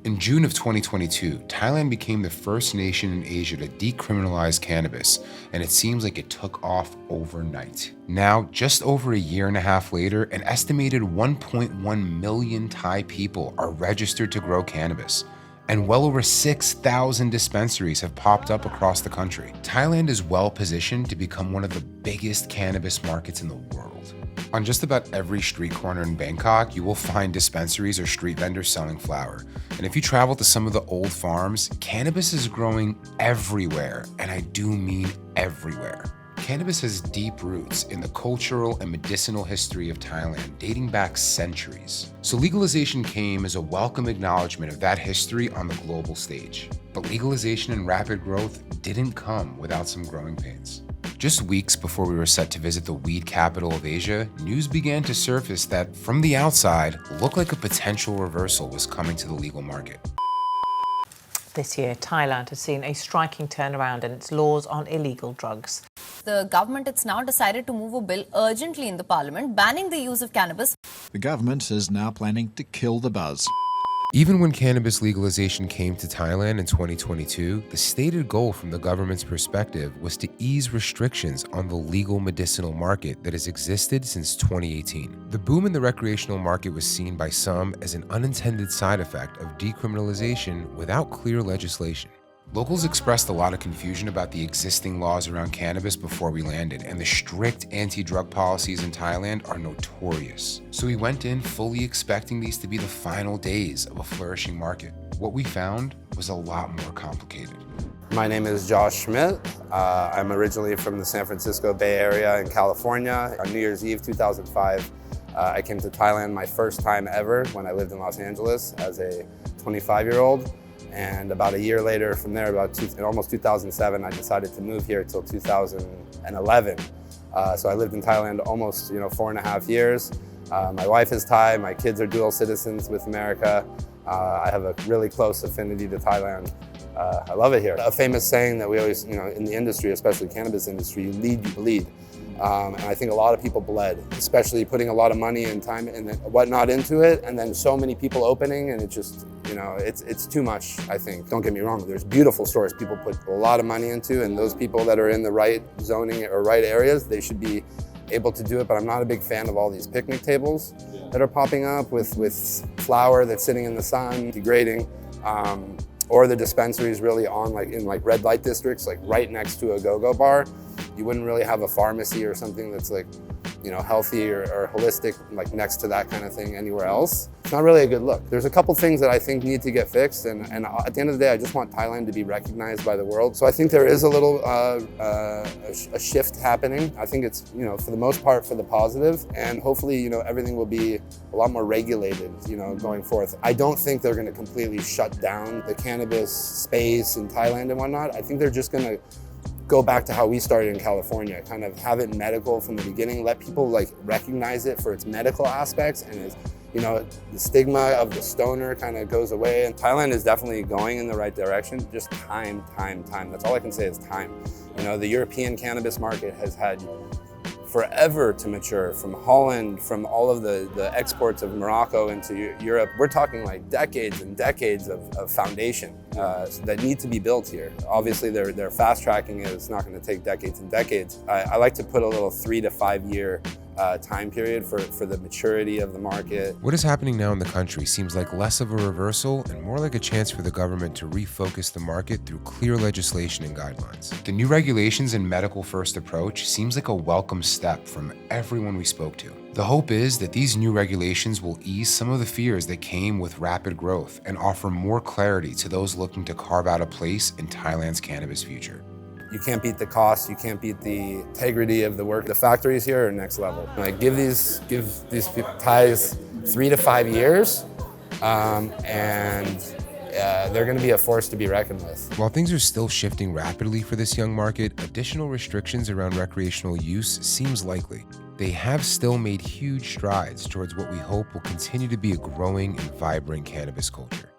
In June of 2022, Thailand became the first nation in Asia to decriminalize cannabis, and it seems like it took off overnight. Now, just over a year and a half later, an estimated 1.1 million Thai people are registered to grow cannabis, and well over 6,000 dispensaries have popped up across the country. Thailand is well positioned to become one of the biggest cannabis markets in the world. On just about every street corner in Bangkok, you will find dispensaries or street vendors selling flower. And if you travel to some of the old farms, cannabis is growing everywhere, and I do mean everywhere. Cannabis has deep roots in the cultural and medicinal history of Thailand, dating back centuries. So legalization came as a welcome acknowledgement of that history on the global stage. But legalization and rapid growth didn't come without some growing pains. Just weeks before we were set to visit the weed capital of Asia, news began to surface that, from the outside, looked like a potential reversal was coming to the legal market. This year, Thailand has seen a striking turnaround in its laws on illegal drugs. The government has now decided to move a bill urgently in the parliament banning the use of cannabis. The government is now planning to kill the buzz. Even when cannabis legalization came to Thailand in 2022, the stated goal from the government's perspective was to ease restrictions on the legal medicinal market that has existed since 2018. The boom in the recreational market was seen by some as an unintended side effect of decriminalization without clear legislation. Locals expressed a lot of confusion about the existing laws around cannabis before we landed, and the strict anti-drug policies in Thailand are notorious. So we went in fully expecting these to be the final days of a flourishing market. What we found was a lot more complicated. My name is Josh Schmidt. I'm originally from the San Francisco Bay Area in California. On New Year's Eve 2005, I came to Thailand my first time ever when I lived in Los Angeles as a 25-year-old. And about a year later from there, in almost 2007, I decided to move here till 2011. So I lived in Thailand almost 4.5 years. My wife is Thai, my kids are dual citizens with America. I have a really close affinity to Thailand. I love it here. A famous saying that we always, in the industry, especially cannabis industry, you lead, you bleed. And I think a lot of people bled, especially putting a lot of money and time and whatnot into it, and then so many people opening, and it just, it's too much, I think. Don't get me wrong, there's beautiful stores people put a lot of money into, and those people that are in the right zoning or right areas, they should be able to do it, but I'm not a big fan of all these picnic tables that are popping up with flour that's sitting in the sun, degrading. Or the dispensaries really in red light districts, like right next to a go-go bar. You wouldn't really have a pharmacy or something that's healthy or holistic, like next to that kind of thing anywhere else. It's not really a good look. There's a couple things that I think need to get fixed, and at the end of the day, I just want Thailand to be recognized by the world. So I think there is a little a shift happening. I think it's for the most part for the positive, and hopefully everything will be a lot more regulated going forth. I don't think they're going to completely shut down the cannabis space in Thailand and whatnot. I think they're just going to go back to how we started in California, kind of have it medical from the beginning, let people recognize it for its medical aspects, and its, the stigma of the stoner kind of goes away. And Thailand is definitely going in the right direction, just time. That's all I can say is time. The European cannabis market has had forever to mature, from Holland, from all of the exports of Morocco into Europe. We're talking decades and decades of foundation that need to be built here. Obviously, they're fast tracking it. It's not going to take decades and decades. I like to put a little 3 to 5 year time period for the maturity of the market. What is happening now in the country seems like less of a reversal and more like a chance for the government to refocus the market through clear legislation and guidelines. The new regulations and medical-first approach seems like a welcome step from everyone we spoke to. The hope is that these new regulations will ease some of the fears that came with rapid growth and offer more clarity to those looking to carve out a place in Thailand's cannabis future. You can't beat the cost, you can't beat the integrity of the work. The factories here are next level. Give these Thais 3 to 5 years, and they're going to be a force to be reckoned with. While things are still shifting rapidly for this young market, additional restrictions around recreational use seems likely. They have still made huge strides towards what we hope will continue to be a growing and vibrant cannabis culture.